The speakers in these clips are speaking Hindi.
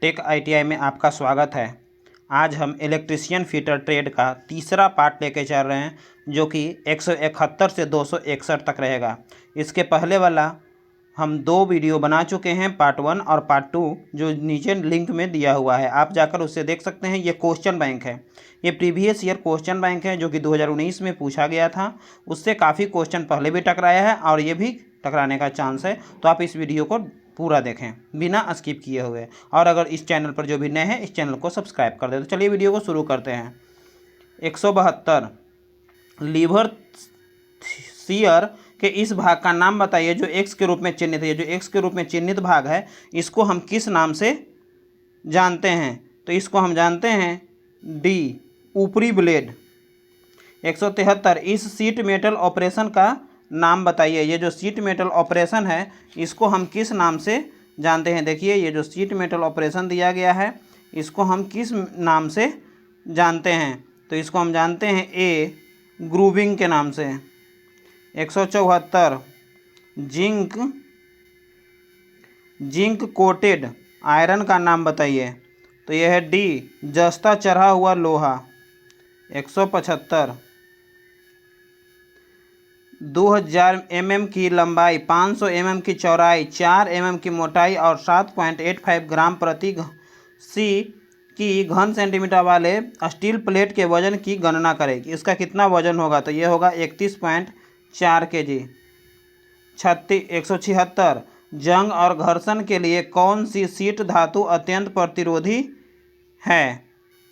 टेक आईटीआई में आपका स्वागत है। आज हम इलेक्ट्रीशियन फिटर ट्रेड का तीसरा पार्ट लेके चल रहे हैं, जो कि 171 से 261 तक रहेगा। इसके पहले वाला हम 2 वीडियो बना चुके हैं, पार्ट 1 और पार्ट 2, जो नीचे लिंक में दिया हुआ है, आप जाकर उससे देख सकते हैं। ये क्वेश्चन बैंक है, ये प्रीवियस ईयर क्वेश्चन बैंक है, जो कि 2019 में पूछा गया था। उससे काफ़ी क्वेश्चन पहले भी टकराया है और ये भी टकराने का चांस है। तो आप इस वीडियो को पूरा देखें बिना स्किप किए हुए, और अगर इस चैनल पर जो भी नए हैं इस चैनल को सब्सक्राइब कर दें। तो चलिए वीडियो को शुरू करते हैं। 172 लीवर शियर के इस भाग का नाम बताइए जो एक्स के रूप में चिन्हित है। ये जो एक्स के रूप में चिन्हित भाग है, इसको हम किस नाम से जानते हैं? तो इसको हम जानते हैं डी, ऊपरी ब्लेड। 173 इस सीट मेटल ऑपरेशन का नाम बताइए। ये जो सीट मेटल ऑपरेशन है, इसको हम किस नाम से जानते हैं? देखिए, ये जो सीट मेटल ऑपरेशन दिया गया है, इसको हम किस नाम से जानते हैं? तो इसको हम जानते हैं ए, ग्रूविंग के नाम से। 174 जिंक कोटेड आयरन का नाम बताइए। तो यह है डी, जस्ता चढ़ा हुआ लोहा। 175 2000 mm की लंबाई, 500 mm की चौड़ाई, 4 mm की मोटाई और 7.85 ग्राम प्रति सी की घन सेंटीमीटर वाले स्टील प्लेट के वजन की गणना करेगी। इसका कितना वजन होगा? तो ये होगा 31.4 kg। 176 जंग और घर्षण के लिए कौन सी सीट धातु अत्यंत प्रतिरोधी है?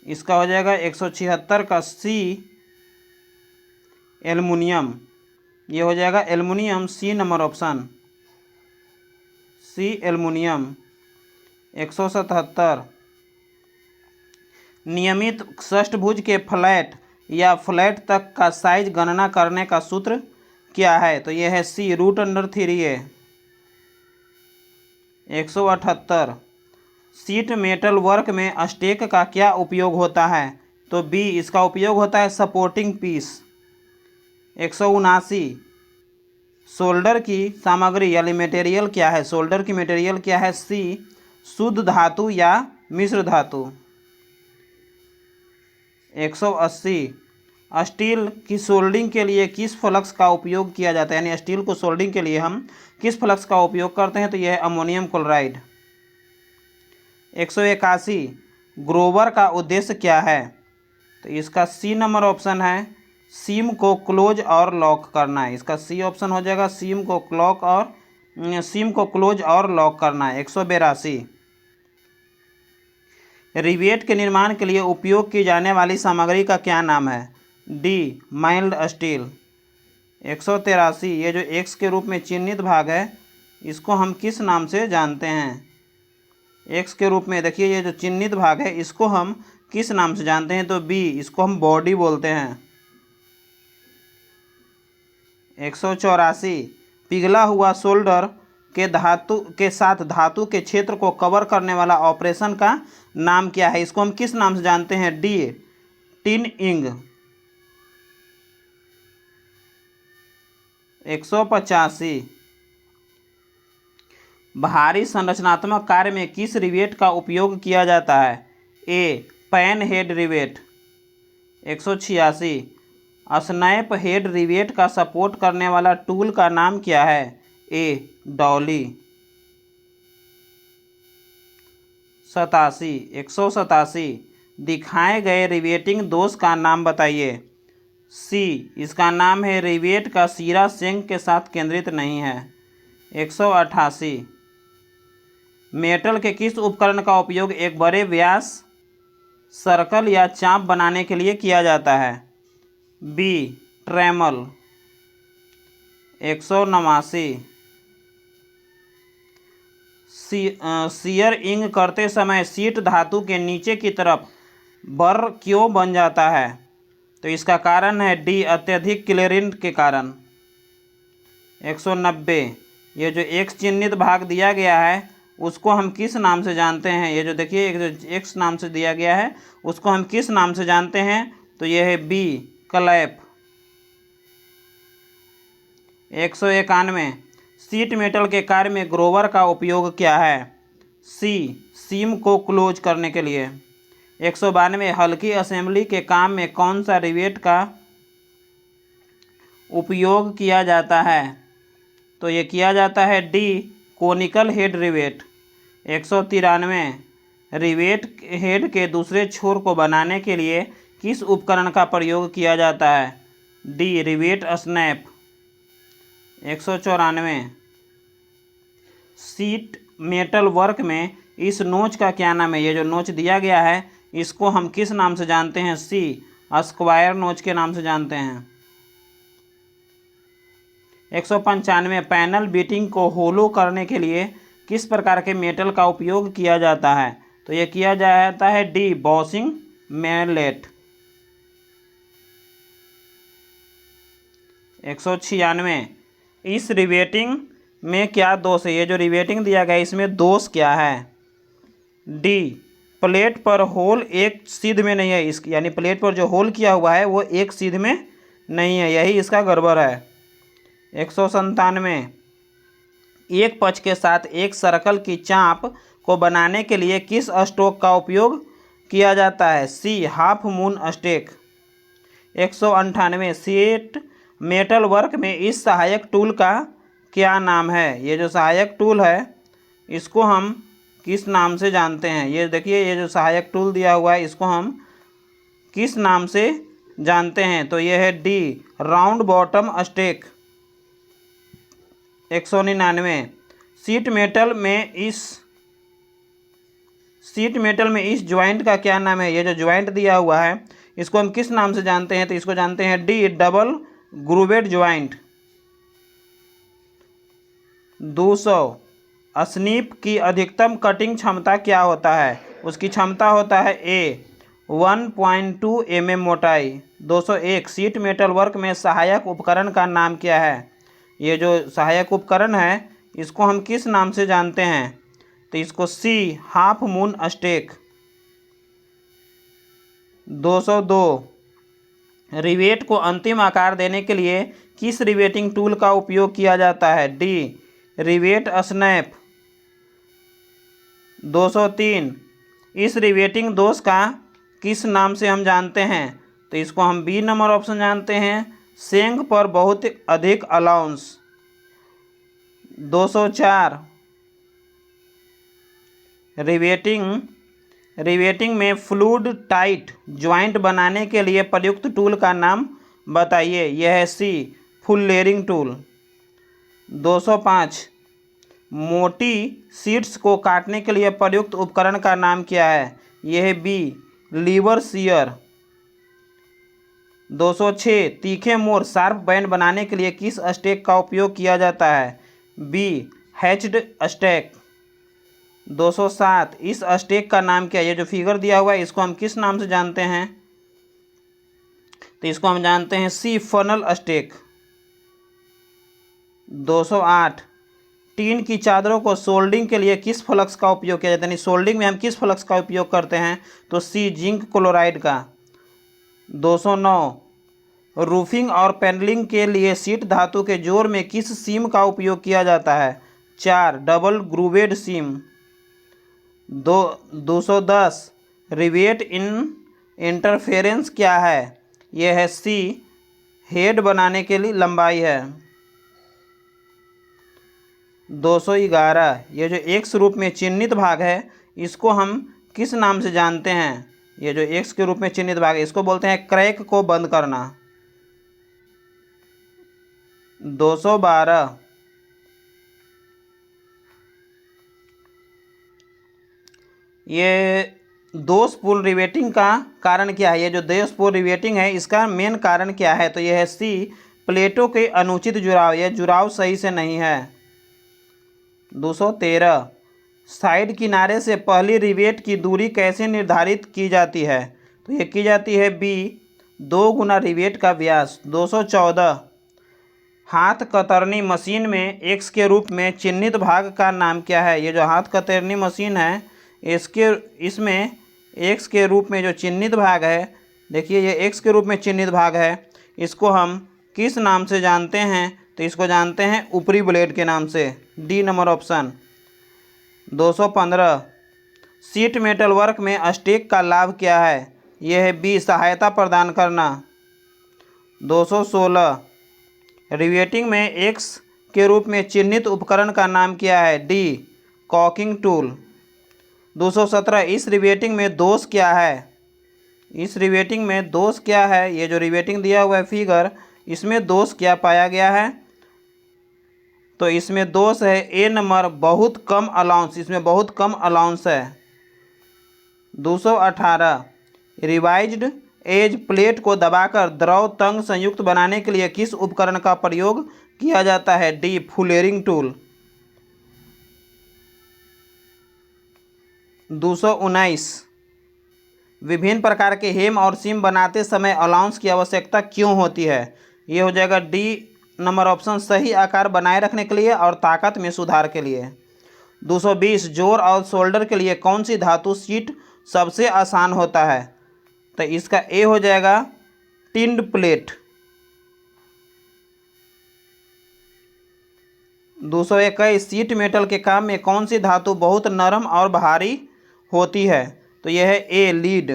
इसका हो जाएगा 176 का सी, एल्युमिनियम। ये हो जाएगा एल्युमिनियम, सी नंबर ऑप्शन, सी एल्युमिनियम। 177 नियमित षष्ठभुज के फ्लैट या फ्लैट तक का साइज गणना करने का सूत्र क्या है? तो यह है सी, √3a। 178 सीट मेटल वर्क में स्टेक का क्या उपयोग होता है? तो बी, इसका उपयोग होता है सपोर्टिंग पीस। 179 सोल्डर की सामग्री यानी मटेरियल क्या है? सोल्डर की मटेरियल क्या है? सी, शुद्ध धातु या मिश्र धातु। 180 स्टील की सोल्डिंग के लिए किस फ्लक्स का उपयोग किया जाता है? यानी स्टील को सोल्डिंग के लिए हम किस फ्लक्स का उपयोग करते हैं? तो यह है अमोनियम क्लोराइड। 181 ग्रोवर का उद्देश्य क्या है? तो इसका सी नंबर ऑप्शन है, सीम को क्लोज और लॉक करना है। इसका सी ऑप्शन हो जाएगा, सीम को क्लोज और लॉक करना है। 182 रिवेट के निर्माण के लिए उपयोग की जाने वाली सामग्री का क्या नाम है? D, mild steel. 183 ये जो एक्स के रूप में चिन्हित भाग है, इसको हम किस नाम से जानते हैं? एक्स के रूप में देखिए, ये जो चिन्हित भाग है, इसको हम किस नाम से जानते हैं? तो बी, इसको हम बॉडी बोलते हैं। 184 पिघला हुआ सोल्डर के साथ धातु के क्षेत्र को कवर करने वाला ऑपरेशन का नाम क्या है? इसको हम किस नाम से जानते हैं? डी, टिन इंग। 185 भारी संरचनात्मक कार्य में किस रिवेट का उपयोग किया जाता है? A, pan head rivet. 186 snap head rivet का सपोर्ट करने वाला टूल का नाम क्या है? ए, डॉली। 187 दिखाए गए रिवेटिंग दोष का नाम बताइए। सी, इसका नाम है रिवेट का सिरा शेंक के साथ केंद्रित नहीं है। 188 मेटल के किस उपकरण का उपयोग एक बड़े व्यास सर्कल या चाप बनाने के लिए किया जाता है? बी, ट्रेमल। 189 शियर इंग करते समय सीट धातु के नीचे की तरफ बर क्यों बन जाता है? तो इसका कारण है डी, अत्यधिक क्लीयरेंस के कारण। 190 ये जो एक्स चिन्हित भाग दिया गया है, उसको हम किस नाम से जानते हैं? ये जो देखिए, एक जो एक्स नाम से दिया गया है, उसको हम किस नाम से जानते हैं? तो यह है बी, क्लैप। 191 सीट मेटल के कार्य में ग्रोवर का उपयोग क्या है? सी सीम को क्लोज करने के लिए। 192 हल्की असेंबली के काम में कौन सा रिवेट का उपयोग किया जाता है? तो ये किया जाता है D conical head rivet. 193 rivet head के दूसरे छोर को बनाने के लिए किस उपकरण का प्रयोग किया जाता है? D rivet snap. 194 seat metal work में इस नोच का क्या नाम है? ये जो नोच दिया गया है इसको हम किस नाम से जानते हैं? सी स्क्वायर नोच के नाम से जानते हैं। 195 पैनल बीटिंग को होलो करने के लिए किस प्रकार के मेटल का उपयोग किया जाता है? तो ये किया जाता है डी बॉसिंग मैलेट। 196 इस रिवेटिंग में क्या दोष है? ये जो रिवेटिंग दिया गया है इसमें दोष क्या है? डी प्लेट पर होल एक सीध में नहीं है, इस यानी प्लेट पर जो होल किया हुआ है वो एक सीध में नहीं है, यही इसका गड़बड़ है। 197 एक पक्ष के साथ एक सर्कल की चाप को बनाने के लिए किस स्ट्रोक का उपयोग किया जाता है? C half moon stake. 198 sheet metal work में इस सहायक टूल का क्या नाम है? ये जो सहायक टूल है इसको हम किस नाम से जानते हैं? ये देखिए, ये जो सहायक टूल दिया हुआ है इसको हम किस नाम से जानते हैं? तो ये है the round bottom stake. 199 seat metal में इस ज्वाइंट का क्या नाम है? ये जो ज्वाइंट दिया हुआ है इसको हम किस नाम से जानते हैं? तो इसको जानते हैं डी डबल ग्रूवेड ज्वाइंट। 200 स्नीप की अधिकतम कटिंग क्षमता क्या होता है? उसकी क्षमता होता है ए 1.2 mm मोटाई। 201 सीट मेटल वर्क में सहायक उपकरण का नाम क्या है? ये जो सहायक उपकरण है इसको हम किस नाम से जानते हैं? तो इसको सी हाफ मून स्टेक। 202 रिवेट को अंतिम आकार देने के लिए किस रिवेटिंग टूल का उपयोग किया जाता है? D rivet snap. 203 इस रिवेटिंग दोष का किस नाम से हम जानते हैं? तो इसको हम बी नंबर ऑप्शन जानते हैं सेंग पर बहुत अधिक अलाउंस। 204 रिवेटिंग में फ्लूड टाइट ज्वाइंट बनाने के लिए प्रयुक्त टूल का नाम बताइए। यह है सी फुल लेयरिंग टूल। 205 मोटी शीट्स को काटने के लिए प्रयुक्त उपकरण का नाम क्या है? यह है बी लीवर सीयर। 206 तीखे मोड़ शार्प बैंड बनाने के लिए किस स्टेक का उपयोग किया जाता है? B hatched stake. 207 इस स्टेक का नाम क्या है? ये जो फिगर दिया हुआ है इसको हम किस नाम से जानते हैं? तो इसको हम जानते हैं सी फनल स्टेक। 208 टीन की चादरों को सोल्डिंग के लिए किस फ्लक्स का उपयोग किया जाता है? यानी सोल्डिंग में हम किस फ्लक्स का उपयोग करते हैं? तो सी जिंक क्लोराइड का। 209 रूफिंग और पैनलिंग के लिए शीट धातु के जोड़ में किस सीम का उपयोग किया जाता है? 4 डबल ग्रूवेड सीम। 210 रिवेट इंटरफेरेंस क्या है? यह है सी हेड बनाने के लिए लंबाई है। 211 ये जो एक्स रूप में चिन्हित भाग है इसको हम किस नाम से जानते हैं? ये जो एक्स के रूप में चिन्हित भाग है इसको बोलते हैं क्रैक को बंद करना। 212 ये दोषपूर्ण रिवेटिंग का कारण क्या है? ये जो दोषपूर्ण रिवेटिंग है इसका मेन कारण क्या है? तो यह है सी प्लेटों के अनुचित जुड़ाव, यह जुड़ाव सही से नहीं है। 213 साइड किनारे से पहली रिवेट की दूरी कैसे निर्धारित की जाती है? तो ये की जाती है बी 2 गुना रिवेट का व्यास। 214 हाथ कतरनी मशीन में एक्स के रूप में चिन्हित भाग का नाम क्या है? ये जो हाथ कतरनी मशीन है इसमें एक्स के रूप में जो चिन्हित भाग है, देखिए ये एक्स के रूप में चिन्हित भाग है, इसको हम किस नाम से जानते हैं? तो इसको जानते हैं ऊपरी ब्लेड के नाम से। D number option. 215 sheet metal work में स्टैक का लाभ क्या है? यह है बी सहायता प्रदान करना। 216 रिवेटिंग में एक्स के रूप में चिन्हित उपकरण का नाम क्या है? D caulking tool. 217 इस रिवेटिंग में दोष क्या है? इस रिवेटिंग में दोष क्या है? ये जो रिवेटिंग दिया हुआ है फिगर, इसमें दोष क्या पाया गया है? तो इसमें दोष है ए नंबर, बहुत कम अलाउंस। इसमें बहुत कम अलाउंस है। 218 रिवाइज्ड एज प्लेट को दबाकर द्रव तंग संयुक्त बनाने के लिए किस उपकरण का प्रयोग किया जाता है? D fullering tool. 219 विभिन्न प्रकार के हेम और सीम बनाते समय अलाउंस की आवश्यकता क्यों होती है? ये हो जाएगा डी नंबर ऑप्शन, सही आकार बनाए रखने के लिए और ताकत में सुधार के लिए। 220 जोड़ और शोल्डर के लिए कौन सी धातु शीट सबसे आसान होता है? तो इसका ए हो जाएगा टिंड प्लेट। 221 शीट मेटल के काम में कौन सी धातु बहुत नरम और भारी होती है? तो यह है ए लीड।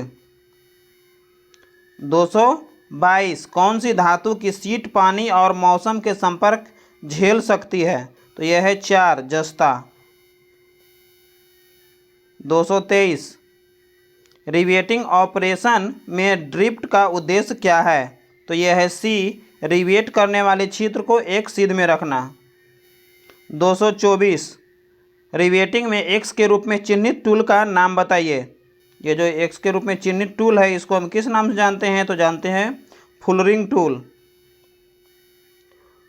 222 कौन सी धातु की शीट पानी और मौसम के संपर्क झेल सकती है? तो यह है 4 जस्ता। 223 रिवेटिंग ऑपरेशन में ड्रिफ्ट का उद्देश्य क्या है? तो यह है सी रिवेट करने वाले क्षेत्र को एक सीध में रखना। 224 रिवेटिंग में एक्स के रूप में चिन्हित टूल का नाम बताइए। ये जो एक्स के रूप में चिन्हित टूल है, इसको हम किस नाम से जानते हैं? तो जानते हैं फुलरिंग टूल।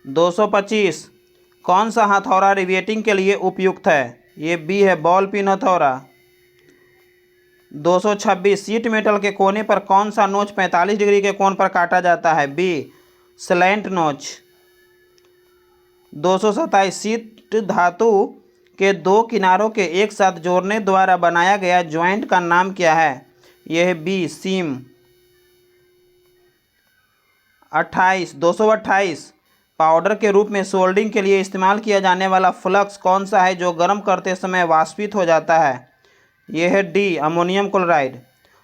225 कौन सा हथौड़ा रिवेटिंग के लिए उपयुक्त है? ये बी है बॉल पिन हथौड़ा। 226 शीट मेटल के कोने पर कौन सा नोच 45 डिग्री के कोण पर काटा जाता है? बी स्लैंट नोच। 227 शीट धातु के दो किनारों के एक साथ जोड़ने द्वारा बनाया गया ज्वाइंट का नाम क्या है? यह है बी सीम। 228 पाउडर के रूप में सोल्डिंग के लिए इस्तेमाल किया जाने वाला फ्लक्स कौन सा है जो गर्म करते समय वाष्पित हो जाता है? यह है डी अमोनियम क्लोराइड।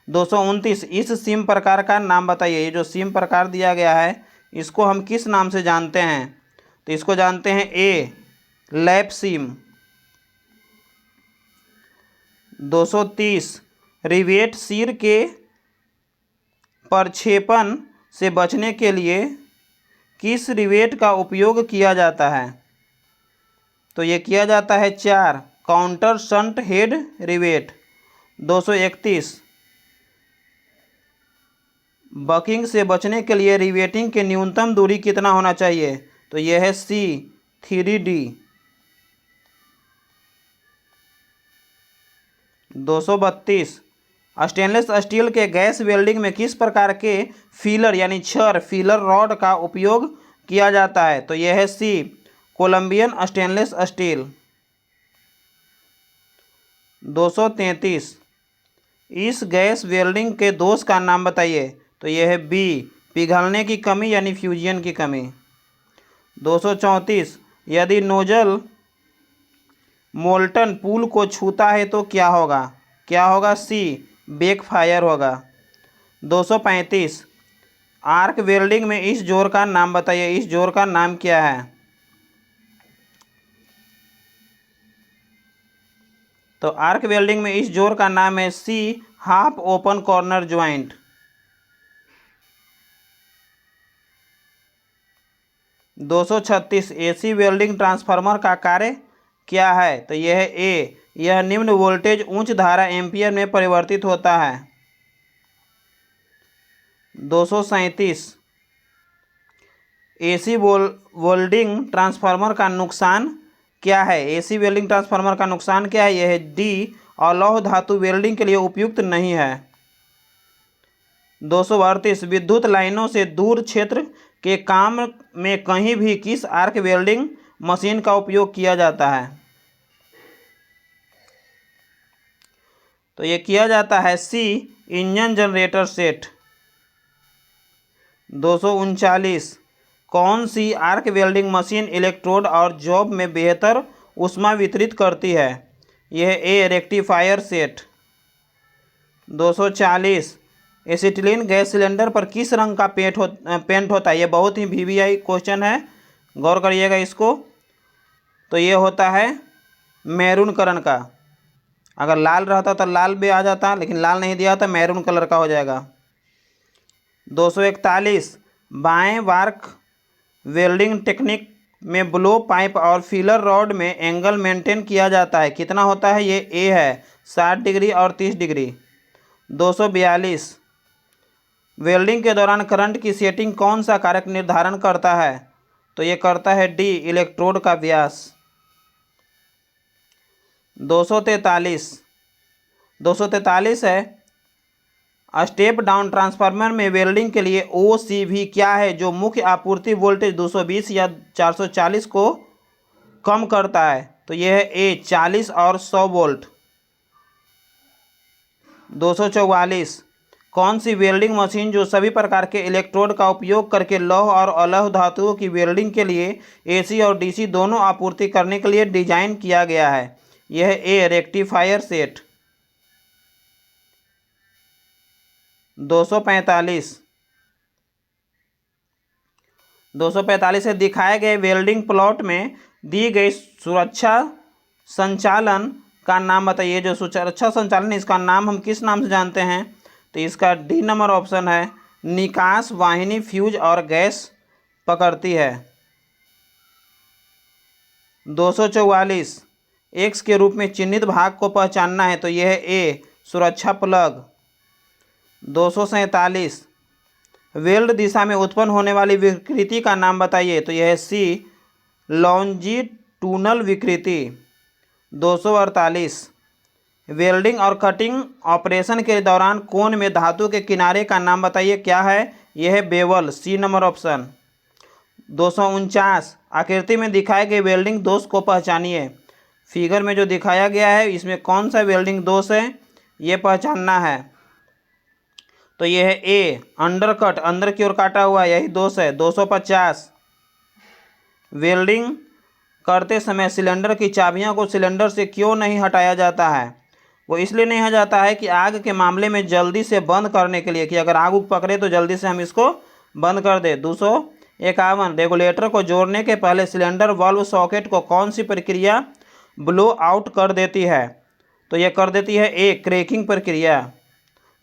229 इस सीम प्रकार का नाम बताइए। ये जो सीम प्रकार दिया गया है, इसको हम किस नाम से जानते हैं? तो इसको जानते हैं ए लैप सीम। 230 रिवेट सिर के प्रक्षेपण से बचने के लिए किस रिवेट का उपयोग किया जाता है? तो ये किया जाता है 4 counter shunt head rivet. 231 baking से बचने के लिए रिवेटिंग की न्यूनतम दूरी कितना होना चाहिए? तो यह है सी 3D। 232 स्टेनलेस स्टील के गैस वेल्डिंग में किस प्रकार के फीलर यानी छड़ फीलर रॉड का उपयोग किया जाता है? तो यह है सी कोलंबियन स्टेनलेस स्टील। 233 इस गैस वेल्डिंग के दोष का नाम बताइए। तो यह है बी पिघलने की कमी यानी फ्यूजन की कमी। 234 यदि नोजल मोल्टन पूल को छूता है तो क्या होगा? क्या होगा? सी बैकफायर होगा। 235 आर्क वेल्डिंग में इस जोड़ का नाम बताइए। इस जोड़ का नाम क्या है? तो आर्क वेल्डिंग में इस जोड़ का नाम है C half open corner joint. 236 AC welding transformer का कार्य क्या है? तो यह है ए यह निम्न वोल्टेज उच्च धारा एम्पियर में परिवर्तित होता है। 237 एसी वेल्डिंग ट्रांसफार्मर का नुकसान क्या है? एसी वेल्डिंग ट्रांसफार्मर का नुकसान क्या है? यह है डी अलौह धातु वेल्डिंग के लिए उपयुक्त नहीं है। 238 विद्युत लाइनों से दूर क्षेत्र के काम में कहीं भी किस आर्क वेल्डिंग मशीन का उपयोग किया जाता है? तो ये किया जाता है सी इंजन जनरेटर सेट। 239 कौन सी आर्क वेल्डिंग मशीन इलेक्ट्रोड और जॉब में बेहतर ऊष्मा वितरित करती है? यह a rectifier set. 240 acetylene gas cylinder पर किस रंग का पेंट होता है। ये बहुत ही वीवीआई क्वेश्चन है, गौर करिएगा इसको। तो ये होता है मैरून कलर का। अगर लाल रहता तो लाल भी आ जाता, लेकिन लाल नहीं दिया तो मैरून कलर का हो जाएगा। 241 बाएं वार्क वेल्डिंग टेक्निक में ब्लो पाइप और फिलर रॉड में एंगल मेंटेन किया जाता है, कितना होता है। ये ए है 60 डिग्री और 30 डिग्री। 242 वेल्डिंग के दौरान करंट की सेटिंग कौन सा कारक निर्धारण करता है। तो ये करता है डी इलेक्ट्रोड का व्यास। 243 है स्टेप डाउन ट्रांसफार्मर में वेल्डिंग के लिए OCV क्या है जो मुख्य आपूर्ति वोल्टेज 220 या 440 को कम करता है। तो यह है ए 40 और 100 वोल्ट। 244 कौन सी वेल्डिंग मशीन जो सभी प्रकार के इलेक्ट्रोड का उपयोग करके लौह और अलौह धातुओं की वेल्डिंग के लिए AC और DC दोनों आपूर्ति करने के लिए डिजाइन किया गया है। यह ए रेक्टिफायर सेट। 245 से दिखाए गए वेल्डिंग प्लॉट में दी गई सुरक्षा संचालन का नाम बताइए। जो सुरक्षा संचालन इसका नाम हम किस नाम से जानते हैं। तो इसका डी नंबर ऑप्शन है निकास वाहिनी फ्यूज और गैस पकड़ती है। 244 एक्स के रूप में चिन्हित भाग को पहचानना है। तो यह है ए सुरक्षा प्लग। 247 वेल्ड दिशा में उत्पन्न होने वाली विकृति का नाम बताइए। तो यह है सी लॉन्जिटूनल विकृति। 248 वेल्डिंग और कटिंग ऑपरेशन के दौरान कोन में धातु के किनारे का नाम बताइए, क्या है। यह है बेवल, सी नंबर ऑप्शन। 249 आकृति में दिखाए गए वेल्डिंग दोष को पहचानिए। फिगर में जो दिखाया गया है इसमें कौन सा वेल्डिंग दोष है ये पहचानना है। तो यह है ए अंडरकट, अंदर की ओर काटा हुआ, यही दोष है। 250 वेल्डिंग करते समय सिलेंडर की चाबियों को सिलेंडर से क्यों नहीं हटाया जाता है। वो इसलिए नहीं हटाया जाता है कि आग के मामले में जल्दी से बंद करने के लिए, कि अगर आग उग पकड़े तो जल्दी से हम इसको बंद कर दे। 251 रेगुलेटर को जोड़ने के पहले सिलेंडर वाल्व सॉकेट को कौन सी प्रक्रिया ब्लो आउट कर देती है। तो यह कर देती है ए क्रैकिंग प्रक्रिया।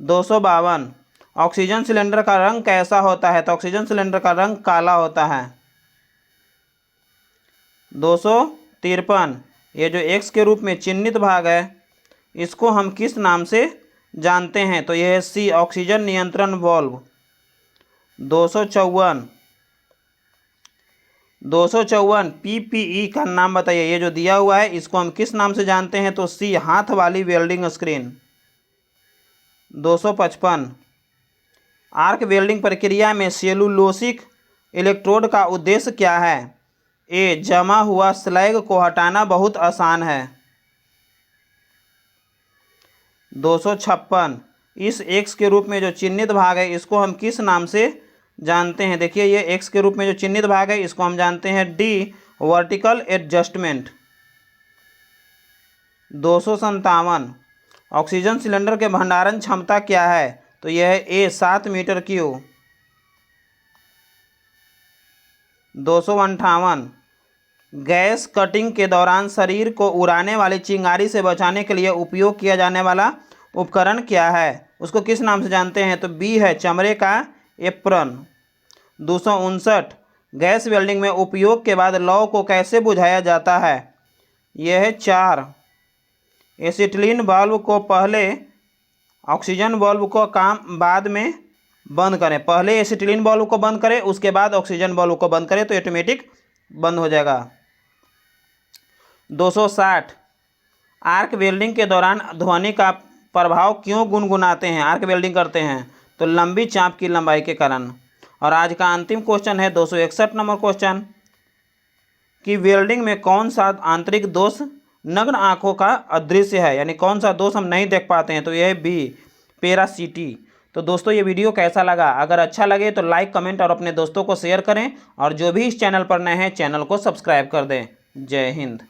252 ऑक्सीजन सिलेंडर का रंग कैसा होता है। तो ऑक्सीजन सिलेंडर का रंग काला होता है। 253 ये जो एक्स के रूप में चिन्हित भाग है इसको हम किस नाम से जानते हैं। तो यह है सी ऑक्सीजन नियंत्रण वाल्व। 254 PPE का नाम बताइए। ये जो दिया हुआ है इसको हम किस नाम से जानते हैं। तो सी हाथ वाली वेल्डिंग स्क्रीन। 255 आर्क वेल्डिंग प्रक्रिया में सेलुलोसिक इलेक्ट्रोड का उद्देश्य क्या है। ए जमा हुआ स्लैग को हटाना बहुत आसान है। 256 इस एक्स के रूप में जो चिन्हित भाग है इसको हम किस नाम से जानते हैं। देखिए ये एक्स के रूप में जो चिन्हित भाग है इसको हम जानते हैं D vertical adjustment. 257 oxygen cylinder के भंडारण क्षमता क्या है। तो यह है ए 7 मीटर क्यूब। 258 गैस कटिंग के दौरान शरीर को उड़ाने वाली चिंगारी से बचाने के लिए उपयोग किया जाने वाला उपकरण क्या है, उसको किस नाम से जानते हैं। तो बी है चमड़े का एप्रन। 259 गैस वेल्डिंग में उपयोग के बाद लौ को कैसे बुझाया जाता है। यह है 4 एसिटिलीन वाल्व को पहले ऑक्सीजन वाल्व को काम बाद में बंद करें। पहले एसिटिलीन वाल्व को बंद करें उसके बाद ऑक्सीजन वाल्व को बंद करें तो ऑटोमेटिक बंद हो जाएगा। 260 आर्क वेल्डिंग के दौरान ध्वनि का प्रभाव क्यों गुनगुनाते हैं, आर्क वेल्डिंग करते हैं। तो लंबी चाप की लंबाई के कारण। और आज का अंतिम क्वेश्चन है 261 नंबर क्वेश्चन कि वेल्डिंग में कौन सा आंतरिक दोष नग्न आंखों का अदृश्य है, यानी कौन सा दोष हम नहीं देख पाते हैं। तो यह है बी पेरासिटी। तो दोस्तों ये वीडियो कैसा लगा, अगर अच्छा लगे तो लाइक कमेंट और अपने दोस्तों को शेयर करें और जो भी इस चैनल पर नए हैं चैनल को सब्सक्राइब कर दें। जय हिंद।